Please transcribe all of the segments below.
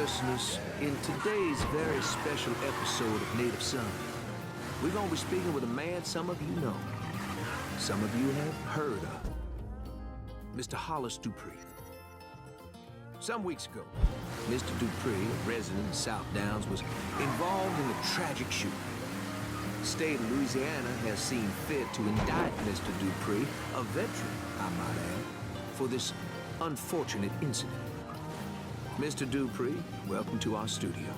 listeners, in today's very special episode of Native Son, we're gonna be speaking with a man some of you know, some of you have heard of, Mr. Hollis Dupree. Some weeks ago, Mr. Dupree, a resident of South Downs, was involved in a tragic shooting. The state of Louisiana has seen fit to indict Mr. Dupree, a veteran, I might add, for this unfortunate incident. Mr. Dupree, welcome to our studio.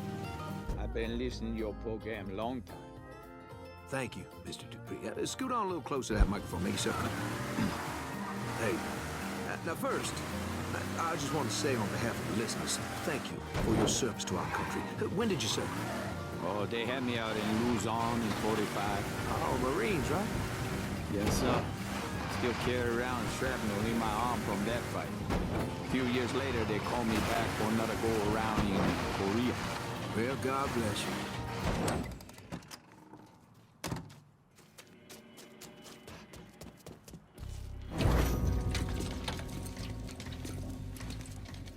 I've been listening to your program a long time. Thank you, Mr. Dupree. Scoot on a little closer to that microphone, maybe, sir. Hey, now first, I just want to say on behalf of the listeners, thank you for your service to our country. When did you serve? Oh, they had me out in Luzon in 45. Oh, Marines, right? Yes, sir. Still carry around shrapnel in my arm from that fight. A few years later, they called me back for another go-around in Korea. Well, God bless you.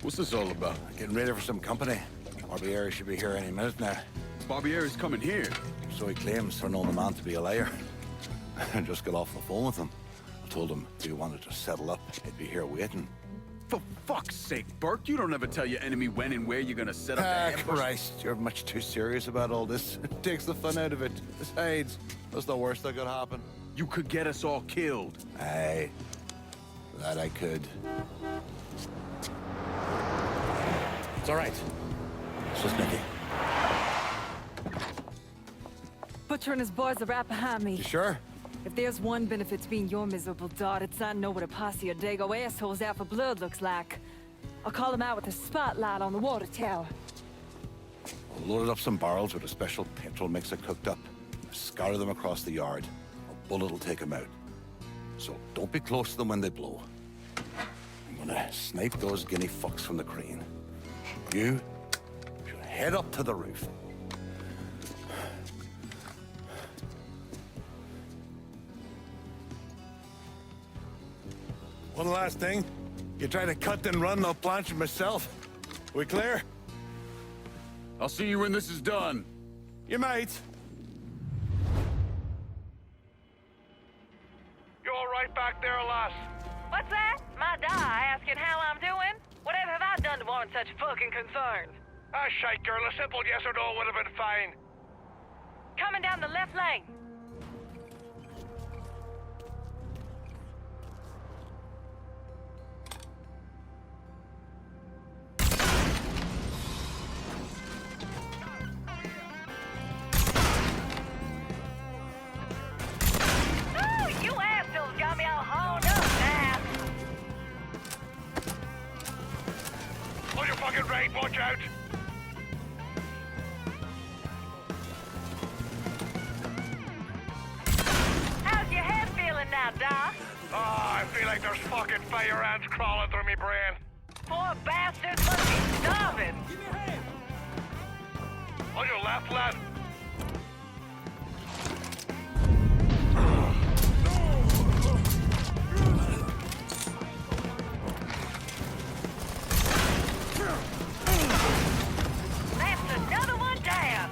What's this all about? Getting ready for some company. Barbieri should be here any minute now. Barbieri's coming here. So he claims for knowing the man to be a liar. I just got off the phone with him. I told him if he wanted to settle up, he'd be here waiting. For fuck's sake, Burke, you don't ever tell your enemy when and where you're gonna set up the ambush. Christ, you're much too serious about all this. It takes the fun out of it. Besides, that's the worst that could happen. You could get us all killed. Aye, that I could. It's all right. It's just Nicky. Butcher and his boys are right behind me. You sure? If there's one benefit to being your miserable dot, it's I know what a posse of Dago assholes out for blood looks like. I'll call them out with a spotlight on the water tower. I loaded up some barrels with a special petrol mixer cooked up. Scatter them across the yard. A bullet will take them out. So don't be close to them when they blow. I'm gonna snipe those guinea fucks from the crane. You should head up to the roof. One last thing. You try to cut and run, I'll plant you myself. We clear? I'll see you when this is done. You might. You all right back there, lass? What's that? My die asking how I'm doing? Whatever have I done to warrant such fucking concern? Ah, shite, girl. A simple yes or no would have been fine. Coming down the left lane. On your fucking right, watch out! How's your head feeling now, Doc? I feel like there's fucking fire ants crawling through me brain. Poor bastards must be starving. On your left, lad. That's another one down.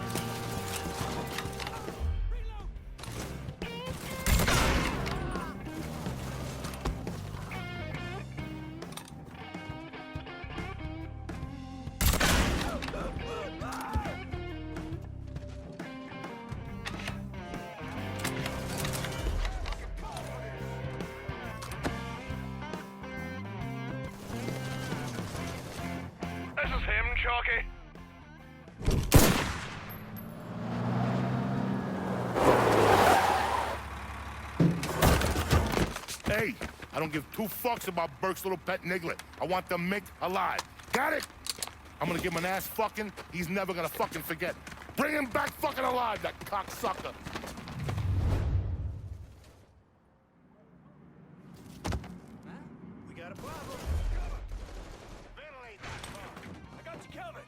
This is him, Chalky. Hey, I don't give two fucks about Burke's little pet Niglet. I want the Mick alive. Got it? I'm gonna give him an ass fucking he's never gonna fucking forget. Bring him back fucking alive, that cocksucker. We got a problem. Ventilate that car. I got you covered.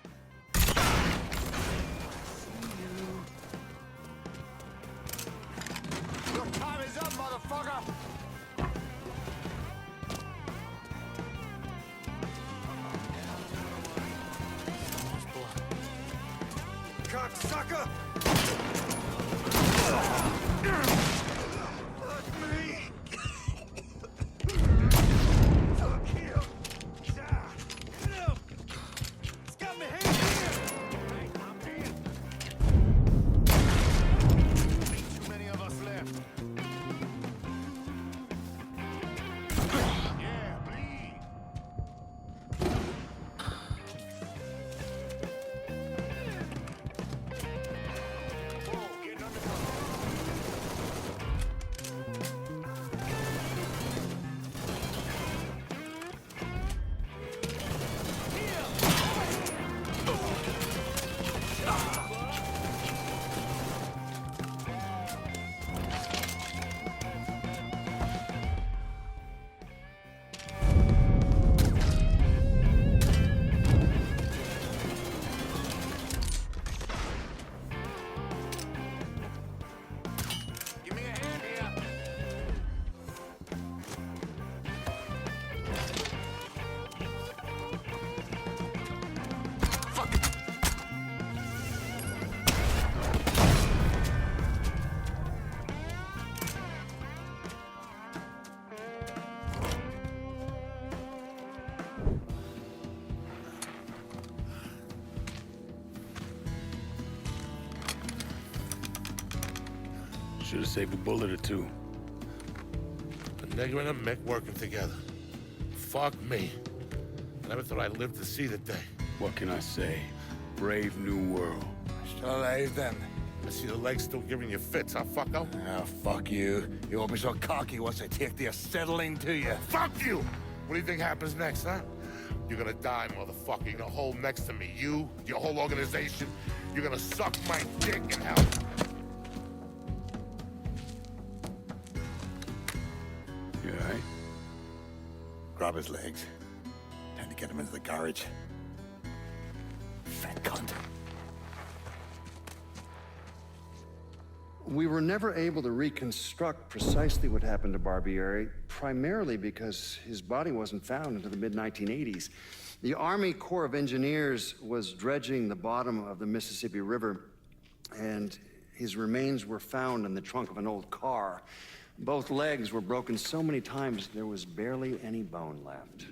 Your time is up, motherfucker! cocksucker! Should have saved a bullet or two. The nigger and a Mick working together. Fuck me. I never thought I'd live to see the day. What can I say? Brave new world. Still alive then. I see the legs still giving you fits, huh, fucko? Ah, fuck you. You won't be so cocky once I take the acetylene to you. Fuck you! What do you think happens next, huh? You're gonna die, motherfucker. You're gonna hold next to me. You, your whole organization, you're gonna suck my dick in hell. You all right? Grab his legs. Time to get him into the garage. Fat cunt. We were never able to reconstruct precisely what happened to Barbieri, primarily because his body wasn't found until the mid-1980s. The Army Corps of Engineers was dredging the bottom of the Mississippi River, and his remains were found in the trunk of an old car. Both legs were broken so many times, there was barely any bone left.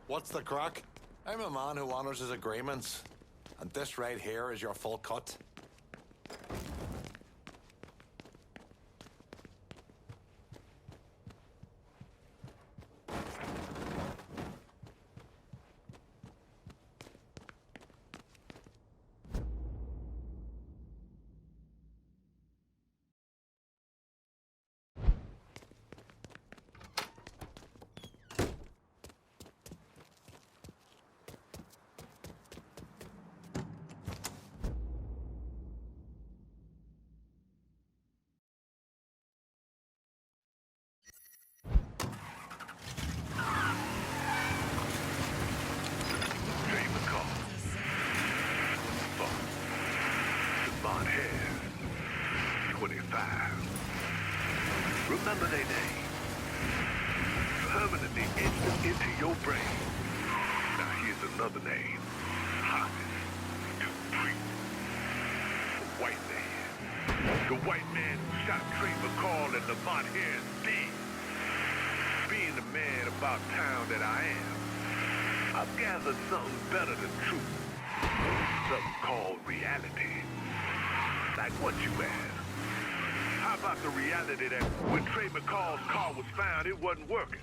What's the crack? I'm a man who honors his agreements. And this right here is your full cut. Remember their name. Permanently etched into your brain. Now here's another name. Hottest. Dupree. White man. The white man who shot Trey McCall and Lamont Harris dead. Being the man about town that I am, I've gathered something better than truth. Something called reality. Like what you asked. How about the reality that when Trey McCall's car was found, it wasn't working?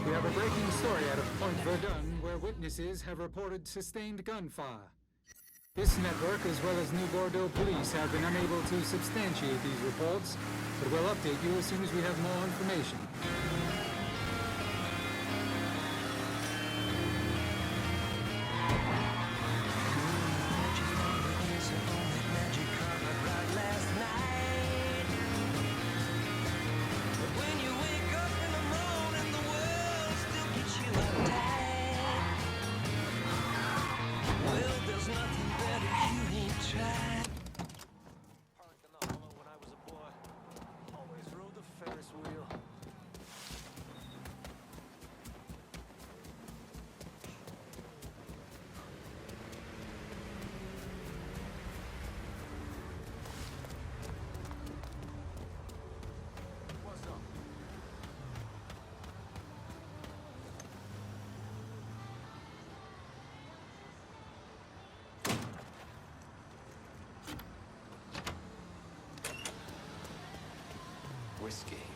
We have a breaking story out of Point Verdun where witnesses have reported sustained gunfire. This network, as well as New Bordeaux police, have been unable to substantiate these reports, but we'll update you as soon as we have more information.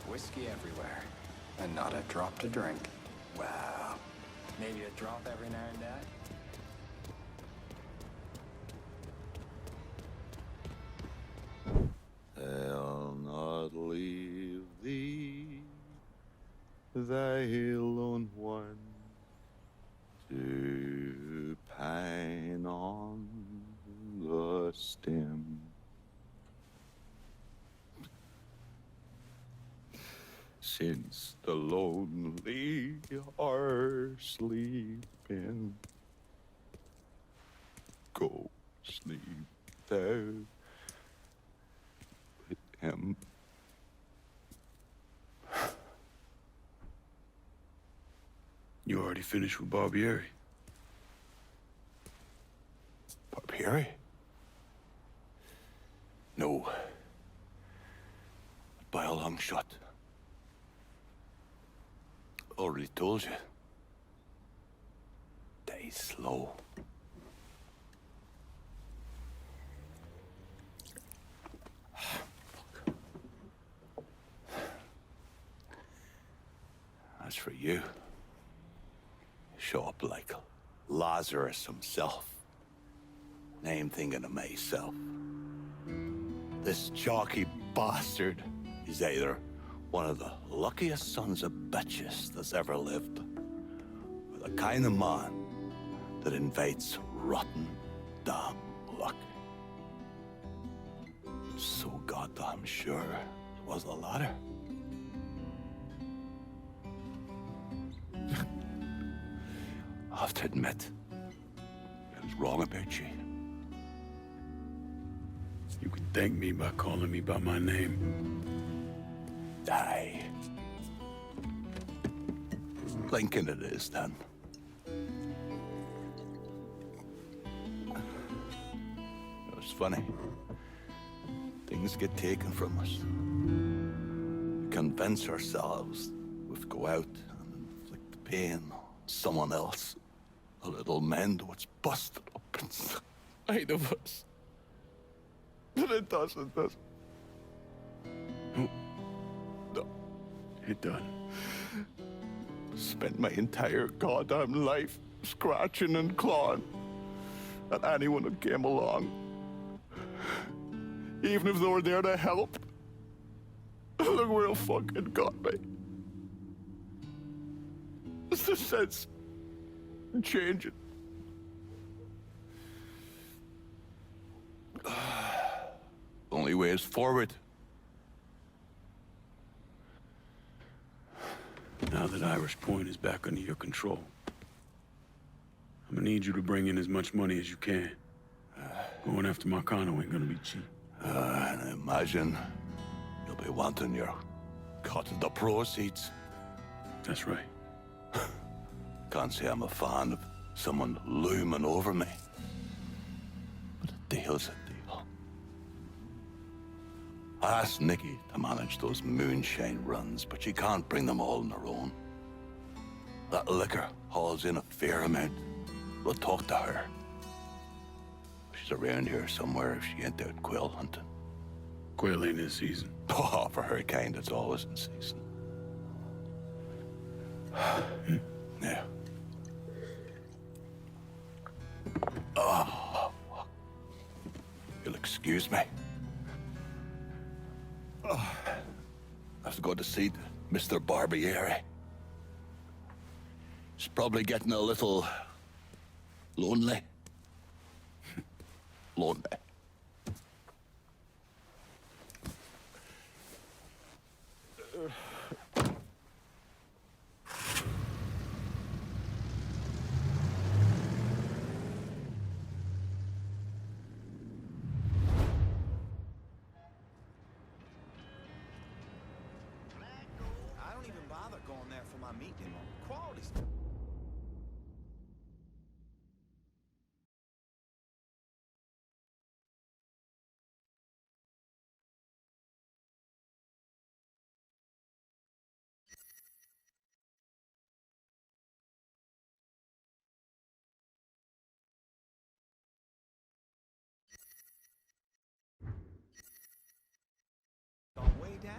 Whiskey everywhere. And not a drop to drink. Wow. Maybe a drop every now and then? I'll not leave thee, thy lone one, to pine on the stem. Since the lonely are sleeping, go sleep thou with him. You already finished with Barbieri? Barbieri? No. By a long shot. Already told you. Die slow. As for you, show up like Lazarus himself. And I'm thinking to myself, this chalky bastard is either one of the luckiest sons of bitches that's ever lived, or the kind of man that invites rotten damn luck. So goddamn sure it was the latter. I have to admit, I was wrong about you. You can thank me by calling me by my name. Aye. Lincoln it is, then. It's funny. Things get taken from us. We convince ourselves we've go out and inflict the pain on someone else. A little mend what's busted up inside of us. But it doesn't. No. It done. Spent my entire goddamn life scratching and clawing at anyone that came along. Even if they were there to help. Look where it fucking got me. It's the sense in changing. Only way is forward. Now that Irish Point is back under your control, I'm gonna need you to bring in as much money as you can. Going after Marcano ain't gonna be cheap. And I imagine you'll be wanting your cut of the proceeds. That's right. Can't say I'm a fan of someone looming over me. But a deal's a deal. I asked Nikki to manage those moonshine runs, but she can't bring them all on her own. That liquor hauls in a fair amount. We'll talk to her. She's around here somewhere if she ain't out quail hunting. Quail ain't in season. Oh, for her kind, it's always in season. Yeah. Oh, you'll excuse me. Oh, I have to go to see Mr. Barbieri. He's probably getting a little lonely. Lonely. I don't even bother going there for my meat anymore. Quality's... gone way down.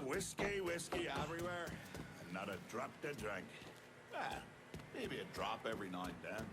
Whiskey everywhere, and not a drop to drink. Maybe a drop every now and then.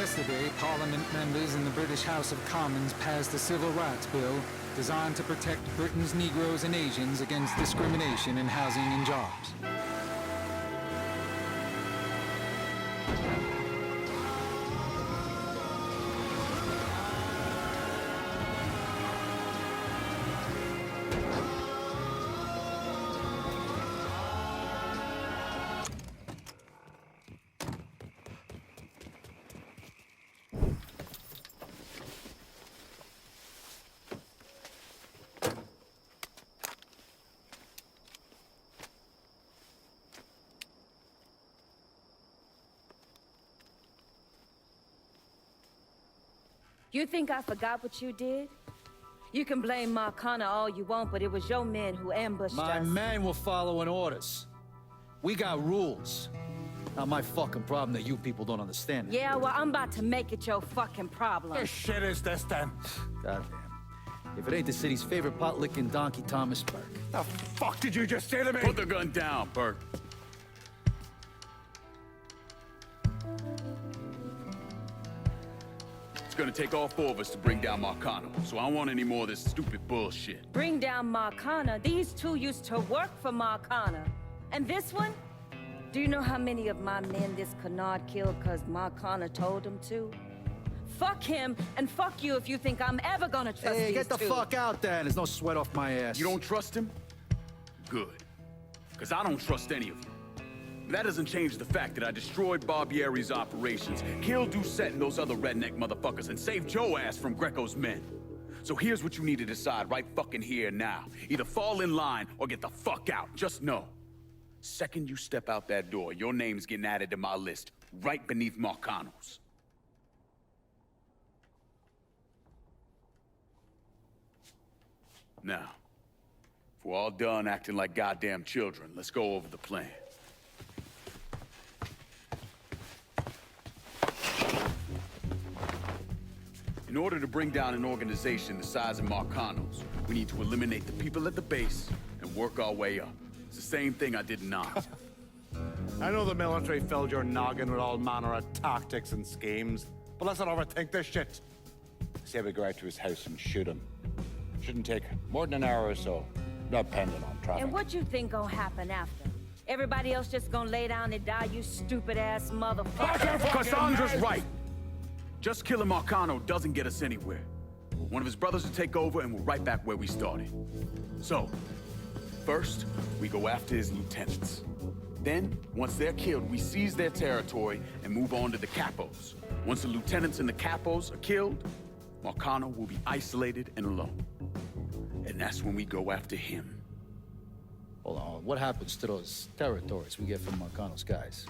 Yesterday, Parliament members in the British House of Commons passed a civil rights bill designed to protect Britain's Negroes and Asians against discrimination in housing and jobs. You think I forgot what you did? You can blame Marcana all you want, but it was your men who ambushed us. My men were following orders. We got rules. Not my fucking problem that you people don't understand it. Yeah, well, I'm about to make it your fucking problem. What shit is this, then? Goddamn. If it ain't the city's favorite pot-licking donkey, Thomas Burke. The fuck did you just say to me? Put the gun down, Burke. It's gonna take all four of us to bring down Marcano, so I don't want any more of this stupid bullshit. Bring down Marcana. These two used to work for Marcana. And this one? Do you know how many of my men this canard killed because Marcana told him to? Fuck him, and fuck you if you think I'm ever gonna trust Hey, these get the two. fuck out then. There's no sweat off my ass. You don't trust him? Good. Because I don't trust any of you. That doesn't change the fact that I destroyed Barbieri's operations, killed Doucette and those other redneck motherfuckers, and saved Joe ass from Greco's men. So here's what you need to decide right fucking here now. Either fall in line or get the fuck out. Just know. Second you step out that door, your name's getting added to my list, right beneath Marcano's. Now, if we're all done acting like goddamn children, let's go over the plan. In order to bring down an organization the size of Marcano's, we need to eliminate the people at the base and work our way up. It's the same thing I did in Oz. I know the military filled your noggin with all manner of tactics and schemes, but let's not overthink this shit. Say we go out to his house and shoot him. Shouldn't take more than an hour or so, depending on traffic. And what you think gonna happen after? Everybody else just gonna lay down and die, you stupid-ass motherfucker? Cassandra's right! Just killing Marcano doesn't get us anywhere. One of his brothers will take over and we're right back where we started. So, first, we go after his lieutenants. Then, once they're killed, we seize their territory and move on to the capos. Once the lieutenants and the capos are killed, Marcano will be isolated and alone. And that's when we go after him. Hold on, what happens to those territories we get from Marcano's guys?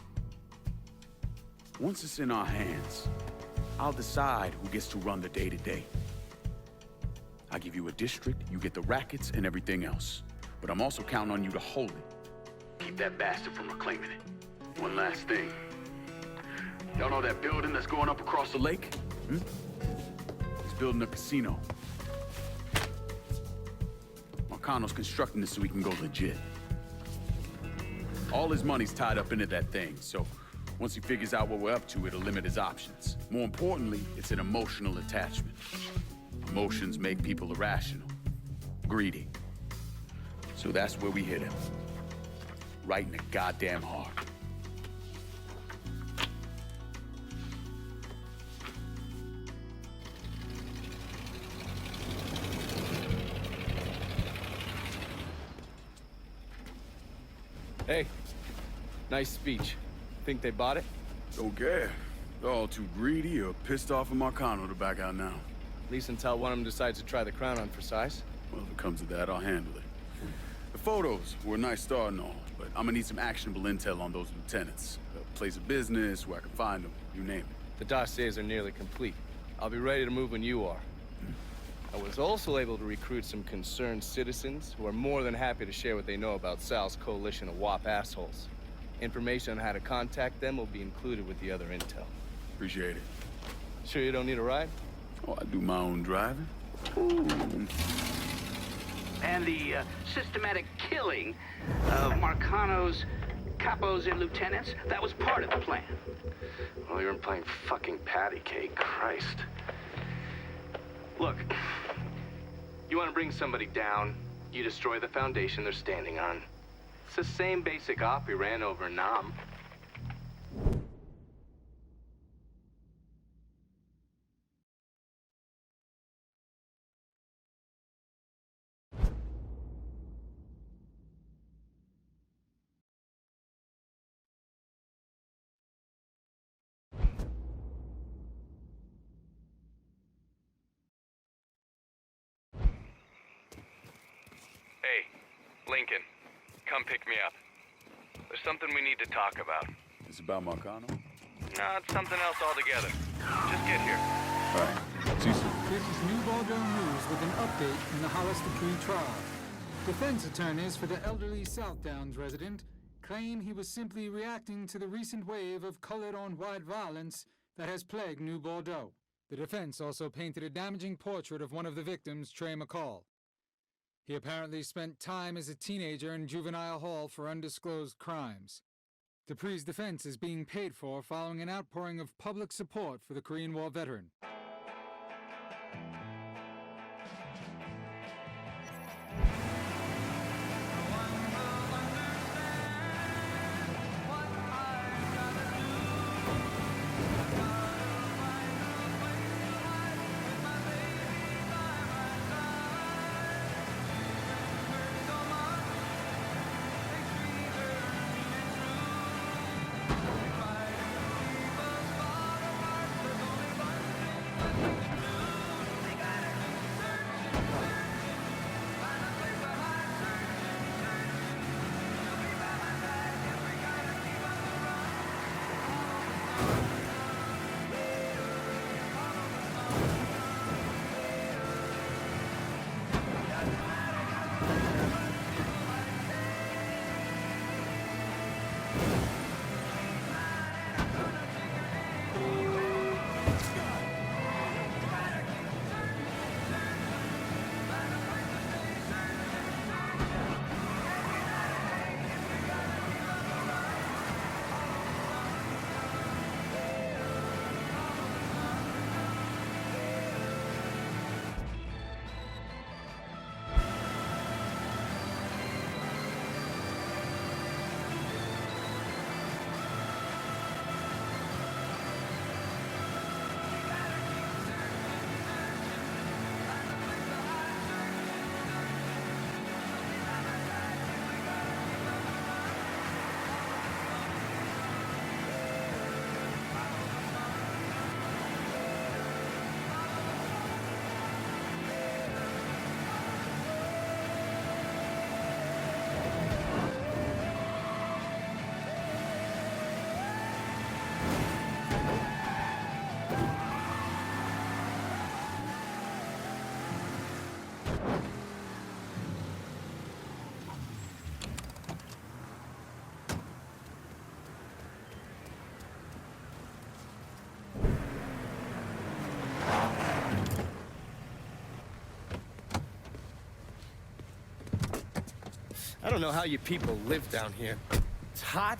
Once it's in our hands, I'll decide who gets to run the day-to-day. I give you a district, you get the rackets and everything else. But I'm also counting on you to hold it. Keep that bastard from reclaiming it. One last thing. Y'all know that building that's going up across the lake? He's building a casino. Marcano's constructing this so he can go legit. All his money's tied up into that thing, so once he figures out what we're up to, it'll limit his options. More importantly, it's an emotional attachment. Emotions make people irrational, greedy. So that's where we hit him. Right in the goddamn heart. Hey, nice speech. Think they bought it? Don't care. They're all too greedy or pissed off at Marcano to back out now. At least until one of them decides to try the crown on for size. Well, if it comes to that, I'll handle it. The photos were a nice start and all, but I'm gonna need some actionable intel on those lieutenants. A place of business, where I can find them, you name it. The dossiers are nearly complete. I'll be ready to move when you are. I was also able to recruit some concerned citizens who are more than happy to share what they know about Sal's coalition of WAP assholes. Information on how to contact them will be included with the other intel. Appreciate it. Sure you don't need a ride? Oh, I do my own driving. And the systematic killing of Marcano's capos and lieutenants. That was part of the plan. Well, you're playing fucking patty cake, Christ. Look, you want to bring somebody down, you destroy the foundation they're standing on. It's the same basic op we ran over in Nam. Hey, Lincoln, come pick me up. There's something we need to talk about. It's about Marcano? No, it's something else altogether. Just get here. All right. See you soon. This is New Bordeaux News with an update in the Hollister trial. Defense attorneys for the elderly South Downs resident claim he was simply reacting to the recent wave of colored-on-white violence that has plagued New Bordeaux. The defense also painted a damaging portrait of one of the victims, Trey McCall. He apparently spent time as a teenager in juvenile hall for undisclosed crimes. Dupree's defense is being paid for following an outpouring of public support for the Korean War veteran. I don't know how you people live down here. It's hot,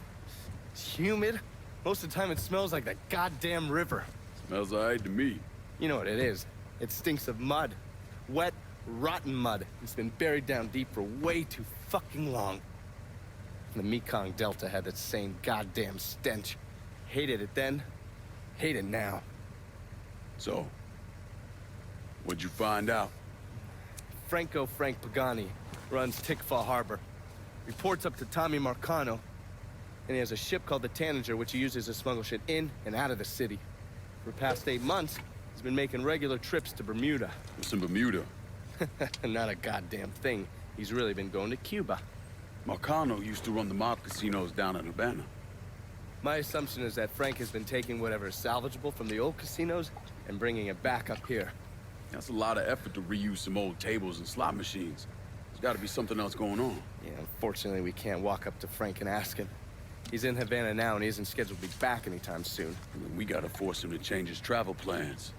it's humid. Most of the time it smells like that goddamn river. Smells all right to me. You know what it is. It stinks of mud. Wet, rotten mud. It's been buried down deep for way too fucking long. The Mekong Delta had that same goddamn stench. Hated it then, hate it now. So, what'd you find out? Frank Pagani runs Tikfa Harbor. Reports up to Tommy Marcano, and he has a ship called the Tanager, which he uses to smuggle shit in and out of the city. For the past 8 months, he's been making regular trips to Bermuda. What's in Bermuda? Not a goddamn thing. He's really been going to Cuba. Marcano used to run the mob casinos down in Havana. My assumption is that Frank has been taking whatever is salvageable from the old casinos and bringing it back up here. That's a lot of effort to reuse some old tables and slot machines. There's got to be something else going on. Yeah, unfortunately, we can't walk up to Frank and ask him. He's in Havana now, and he isn't scheduled to be back anytime soon. We gotta force him to change his travel plans.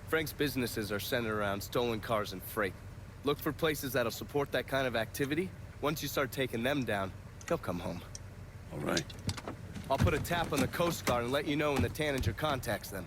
Frank's businesses are centered around stolen cars and freight. Look for places that'll support that kind of activity. Once you start taking them down, he'll come home. All right. I'll put a tap on the Coast Guard and let you know when the Tanager contacts them.